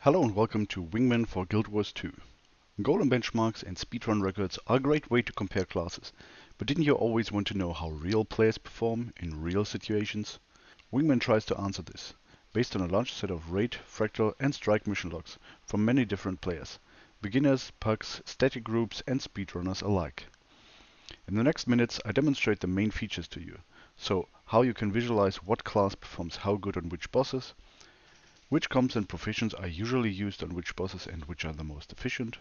Hello and welcome to Wingman for Guild Wars 2. Golem benchmarks and speedrun records are a great way to compare classes, but didn't you always want to know how real players perform in real situations? Wingman tries to answer this, based on a large set of raid, fractal and strike mission logs from many different players, beginners, pugs, static groups and speedrunners alike. In the next minutes I demonstrate the main features to you, so how you can visualize what class performs how good on which bosses, which comps and professions are usually used on which bosses and which are the most efficient,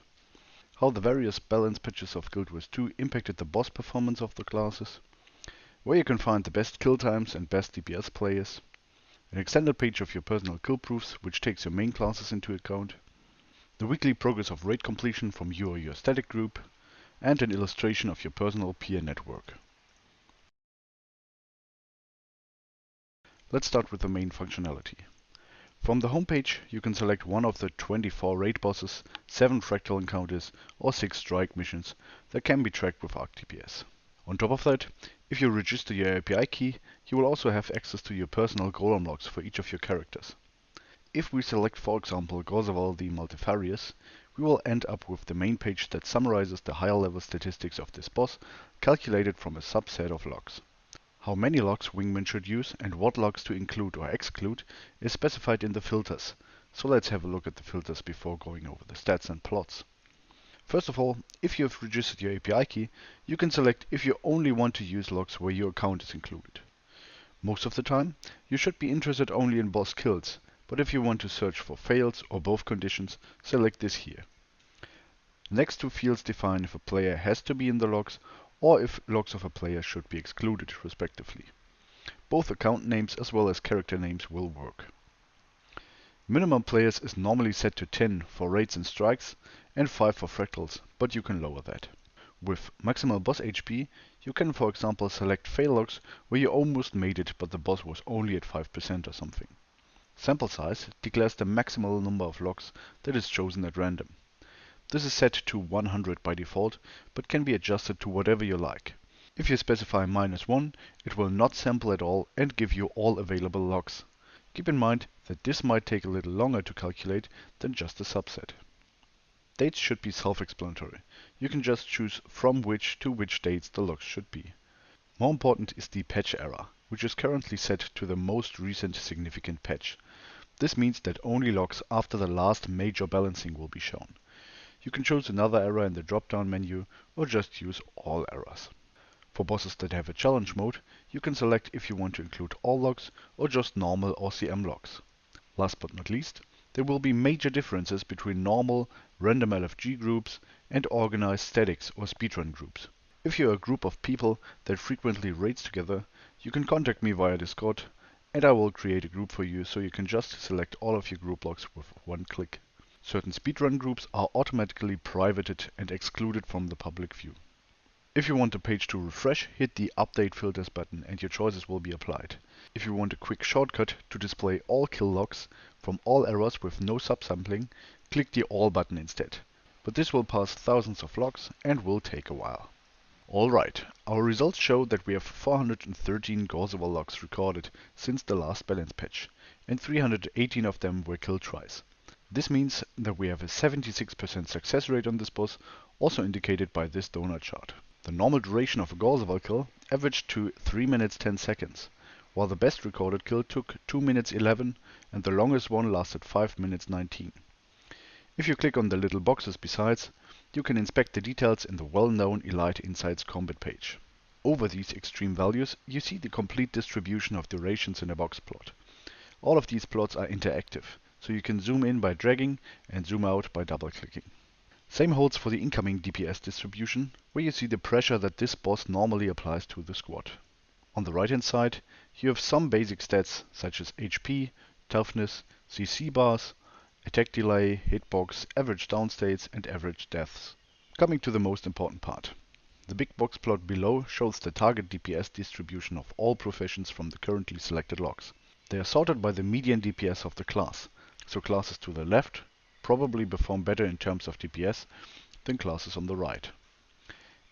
how the various balance patches of Guild Wars 2 impacted the boss performance of the classes, where you can find the best kill times and best DPS players, an extended page of your personal Killproofs which takes your main classes into account, the weekly progress of raid completion from you or your static group, and an illustration of your personal peer network. Let's start with the main functionality. From the homepage, you can select one of the 24 raid bosses, 7 fractal encounters, or 6 strike missions that can be tracked with ArcDPS. On top of that, if you register your API key, you will also have access to your personal golem logs for each of your characters. If we select, for example, Gw2 the Multifarious, we will end up with the main page that summarizes the higher level statistics of this boss, calculated from a subset of logs. How many logs Wingman should use and what logs to include or exclude is specified in the filters, so let's have a look at the filters before going over the stats and plots. First of all, if you have registered your API key, you can select if you only want to use logs where your account is included. Most of the time, you should be interested only in boss kills, but if you want to search for fails or both conditions, select this here. The next two fields define if a player has to be in the logs or if logs of a player should be excluded, respectively. Both account names as well as character names will work. Minimum players is normally set to 10 for raids and strikes and 5 for fractals, but you can lower that. With maximal boss HP, you can for example select fail logs where you almost made it but the boss was only at 5% or something. Sample size declares the maximal number of logs that is chosen at random. This is set to 100 by default, but can be adjusted to whatever you like. If you specify -1, it will not sample at all and give you all available logs. Keep in mind that this might take a little longer to calculate than just a subset. Dates should be self-explanatory. You can just choose from which to which dates the logs should be. More important is the patch error, which is currently set to the most recent significant patch. This means that only logs after the last major balancing will be shown. You can choose another error in the drop-down menu or just use all errors. For bosses that have a challenge mode, you can select if you want to include all logs or just normal or CM logs. Last but not least, there will be major differences between normal, random LFG groups and organized statics or speedrun groups. If you're a group of people that frequently raids together, you can contact me via Discord and I will create a group for you so you can just select all of your group logs with one click. Certain speedrun groups are automatically privated and excluded from the public view. If you want the page to refresh, hit the Update Filters button and your choices will be applied. If you want a quick shortcut to display all kill logs from all errors with no subsampling, click the All button instead. But this will pass thousands of logs and will take a while. Alright, our results show that we have 413 Gw2 logs recorded since the last balance patch, and 318 of them were kill tries. This means that we have a 76% success rate on this boss, also indicated by this donut chart. The normal duration of a Gw2 kill averaged to 3 minutes 10 seconds, while the best recorded kill took 2 minutes 11 and the longest one lasted 5 minutes 19. If you click on the little boxes besides, you can inspect the details in the well-known Elite Insights combat page. Over these extreme values, you see the complete distribution of durations in a box plot. All of these plots are interactive, so you can zoom in by dragging and zoom out by double-clicking. Same holds for the incoming DPS distribution, where you see the pressure that this boss normally applies to the squad. On the right hand side, you have some basic stats such as HP, toughness, CC bars, attack delay, hitbox, average down states and average deaths. Coming to the most important part. The big box plot below shows the target DPS distribution of all professions from the currently selected logs. They are sorted by the median DPS of the class, so classes to the left probably perform better in terms of DPS than classes on the right.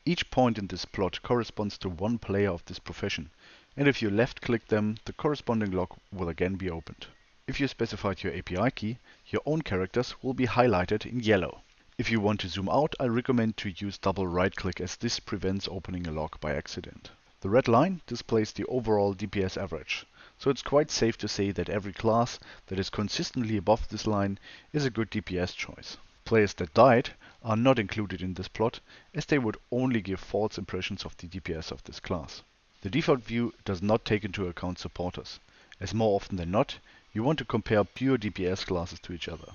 Each point in this plot corresponds to one player of this profession, and if you left-click them, the corresponding log will again be opened. If you specified your API key, your own characters will be highlighted in yellow. If you want to zoom out, I recommend to use double right click, as this prevents opening a log by accident. The red line displays the overall DPS average, so it's quite safe to say that every class that is consistently above this line is a good DPS choice. Players that died are not included in this plot, as they would only give false impressions of the DPS of this class. The default view does not take into account supporters, as more often than not, you want to compare pure DPS classes to each other.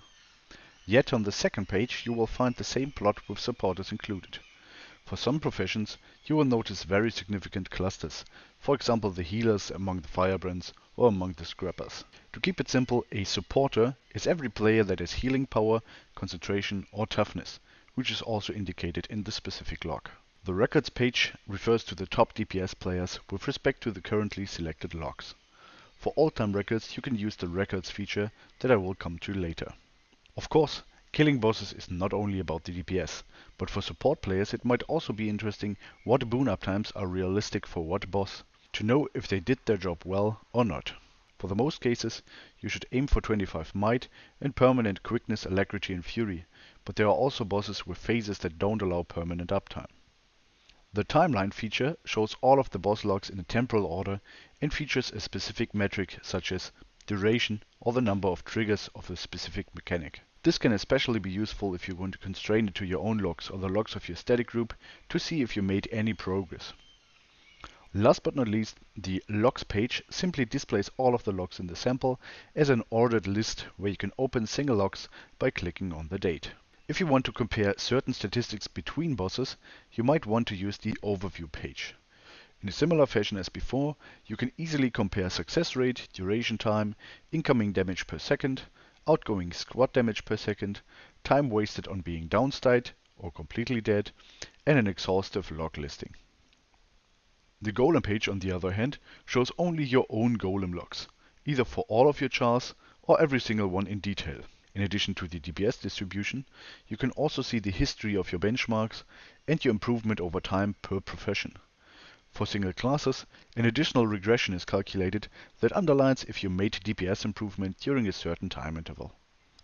Yet on the second page you will find the same plot with supporters included. For some professions you will notice very significant clusters, for example the healers among the firebrands or among the scrappers. To keep it simple, a supporter is every player that has healing power, concentration or toughness, which is also indicated in the specific log. The records page refers to the top DPS players with respect to the currently selected logs. For all-time records you can use the records feature that I will come to later. Of course, killing bosses is not only about the DPS, but for support players it might also be interesting what boon uptimes are realistic for what boss, to know if they did their job well or not. For the most cases, you should aim for 25 might and permanent quickness, alacrity and fury, but there are also bosses with phases that don't allow permanent uptime. The timeline feature shows all of the boss logs in a temporal order and features a specific metric such as duration or the number of triggers of a specific mechanic. This can especially be useful if you want to constrain it to your own logs or the logs of your static group to see if you made any progress. Last but not least, the logs page simply displays all of the logs in the sample as an ordered list where you can open single logs by clicking on the date. If you want to compare certain statistics between bosses, you might want to use the overview page. In a similar fashion as before, you can easily compare success rate, duration time, incoming damage per second, outgoing squad damage per second, time wasted on being downstayed or completely dead, and an exhaustive log listing. The golem page, on the other hand, shows only your own golem logs, either for all of your chars or every single one in detail. In addition to the DPS distribution, you can also see the history of your benchmarks and your improvement over time per profession. For single classes, an additional regression is calculated that underlines if you made DPS improvement during a certain time interval.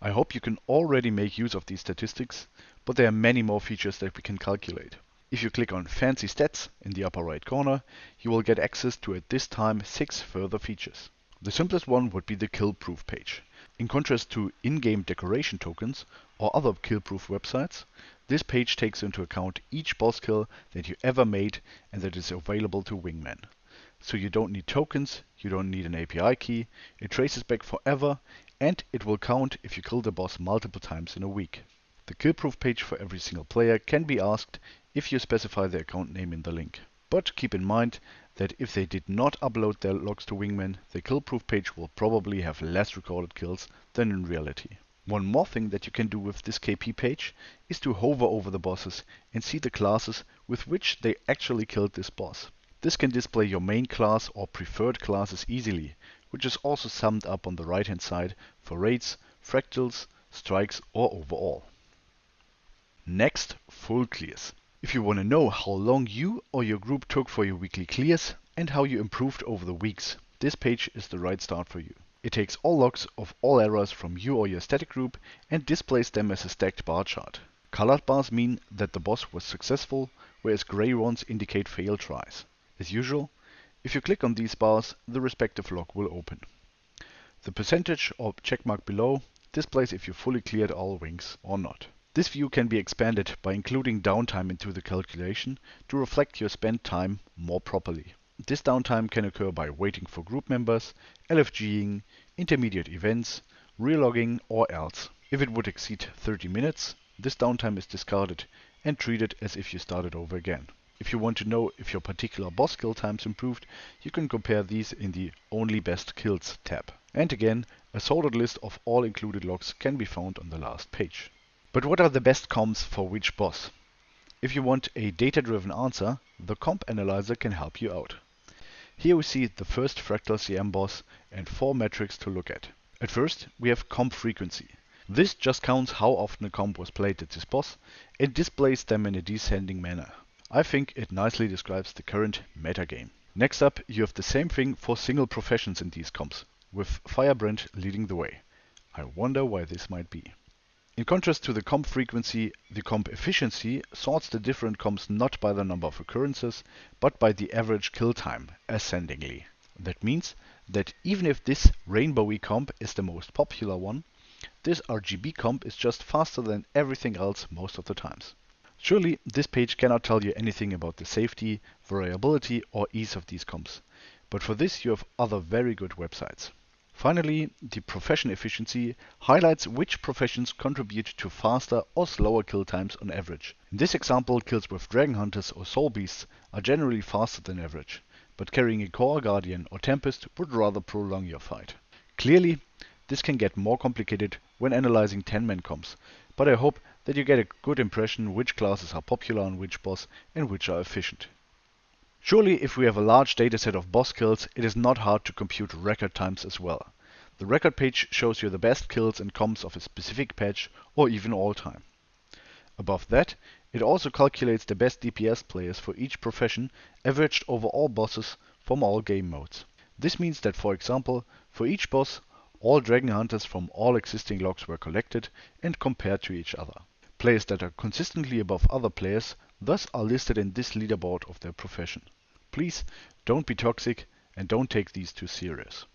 I hope you can already make use of these statistics, but there are many more features that we can calculate. If you click on Fancy Stats in the upper right corner, you will get access to at this time 6 further features. The simplest one would be the Killproof page. In contrast to in-game decoration tokens or other Killproof websites, this page takes into account each boss kill that you ever made and that is available to Wingman. So you don't need tokens, you don't need an API key, it traces back forever, and it will count if you kill the boss multiple times in a week. The Killproof page for every single player can be asked if you specify the account name in the link. But keep in mind that if they did not upload their logs to Wingman, the Killproof page will probably have less recorded kills than in reality. One more thing that you can do with this KP page is to hover over the bosses and see the classes with which they actually killed this boss. This can display your main class or preferred classes easily, which is also summed up on the right hand side for raids, fractals, strikes or overall. Next, full clears. If you want to know how long you or your group took for your weekly clears and how you improved over the weeks, this page is the right start for you. It takes all logs of all errors from you or your static group and displays them as a stacked bar chart. Colored bars mean that the boss was successful, whereas gray ones indicate failed tries. As usual, if you click on these bars, the respective log will open. The percentage or checkmark below displays if you fully cleared all wings or not. This view can be expanded by including downtime into the calculation to reflect your spent time more properly. This downtime can occur by waiting for group members, LFGing, intermediate events, relogging or else. If it would exceed 30 minutes, this downtime is discarded and treated as if you started over again. If you want to know if your particular boss kill times improved, you can compare these in the Only Best Kills tab. And again, a sorted list of all included logs can be found on the last page. But what are the best comps for which boss? If you want a data-driven answer, the comp analyzer can help you out. Here we see the first fractal CM boss and 4 metrics to look at. At first, we have comp frequency. This just counts how often a comp was played at this boss and displays them in a descending manner. I think it nicely describes the current metagame. Next up, you have the same thing for single professions in these comps. with Firebrand leading the way. I wonder why this might be. In contrast to the comp frequency, the comp efficiency sorts the different comps not by the number of occurrences, but by the average kill time, ascendingly. That means that even if this rainbowy comp is the most popular one, this RGB comp is just faster than everything else most of the times. Surely this page cannot tell you anything about the safety, variability or ease of these comps, but for this you have other very good websites. Finally, the profession efficiency highlights which professions contribute to faster or slower kill times on average. In this example, kills with Dragon Hunters or Soul Beasts are generally faster than average, but carrying a Core Guardian or Tempest would rather prolong your fight. Clearly, this can get more complicated when analyzing 10-man comps, but I hope that you get a good impression which classes are popular on which boss and which are efficient. Surely, if we have a large dataset of boss kills, it is not hard to compute record times as well. The record page shows you the best kills and comps of a specific patch or even all time. Above that, it also calculates the best DPS players for each profession averaged over all bosses from all game modes. This means that, for example, for each boss, all Dragon Hunters from all existing logs were collected and compared to each other. Players that are consistently above other players thus are listed in this leaderboard of their profession. Please don't be toxic and don't take these too serious.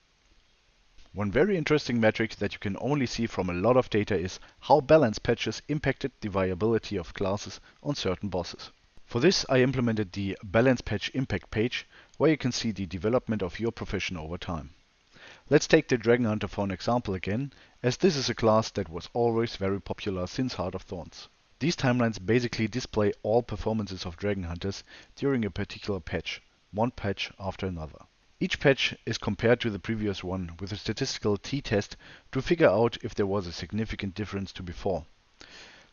One very interesting metric that you can only see from a lot of data is how balance patches impacted the viability of classes on certain bosses. For this I implemented the balance patch impact page where you can see the development of your profession over time. Let's take the Dragon Hunter for an example again, as this is a class that was always very popular since Heart of Thorns. These timelines basically display all performances of Dragon Hunters during a particular patch, one patch after another. Each patch is compared to the previous one with a statistical t-test to figure out if there was a significant difference to before.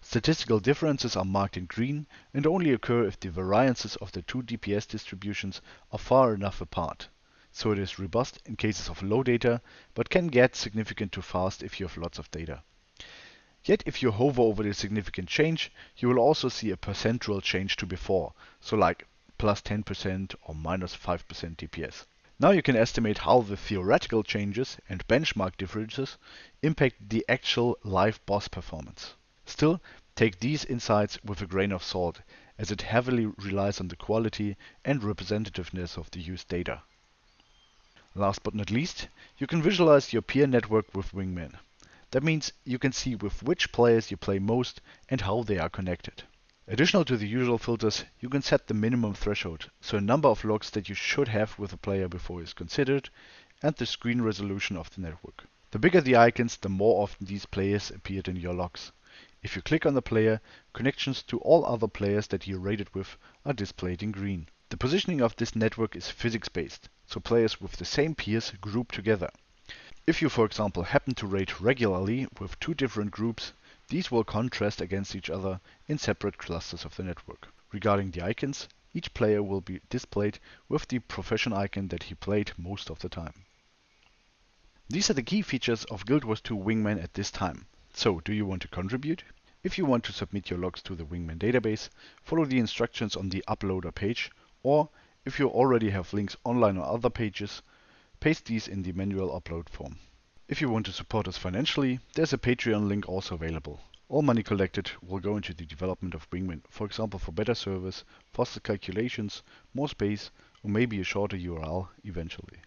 Statistical differences are marked in green and only occur if the variances of the two DPS distributions are far enough apart. So it is robust in cases of low data, but can get significant too fast if you have lots of data. Yet if you hover over the significant change, you will also see a percentual change to before, so like plus 10% or minus 5% DPS. Now you can estimate how the theoretical changes and benchmark differences impact the actual live boss performance. Still, take these insights with a grain of salt, as it heavily relies on the quality and representativeness of the used data. Last but not least, you can visualize your peer network with Wingman. That means you can see with which players you play most and how they are connected. Additional to the usual filters, you can set the minimum threshold, so a number of logs that you should have with a player before is considered, and the screen resolution of the network. The bigger the icons, the more often these players appeared in your logs. If you click on the player, connections to all other players that you rated with are displayed in green. The positioning of this network is physics-based, so players with the same peers group together. If you, for example, happen to rate regularly with two different groups, these will contrast against each other in separate clusters of the network. Regarding the icons, each player will be displayed with the profession icon that he played most of the time. These are the key features of Gw2 Wingman at this time. So, do you want to contribute? If you want to submit your logs to the Wingman database, follow the instructions on the uploader page, or if you already have links online on other pages, paste these in the manual upload form. If you want to support us financially, there's a Patreon link also available. All money collected will go into the development of Wingman, for example for better service, faster calculations, more space, or maybe a shorter URL eventually.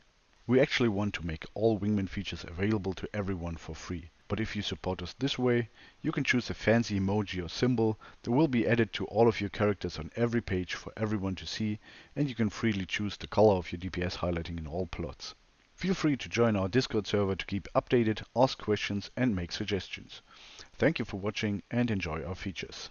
We actually want to make all Wingman features available to everyone for free. But if you support us this way, you can choose a fancy emoji or symbol that will be added to all of your characters on every page for everyone to see, and you can freely choose the color of your DPS highlighting in all plots. Feel free to join our Discord server to keep updated, ask questions and make suggestions. Thank you for watching and enjoy our features.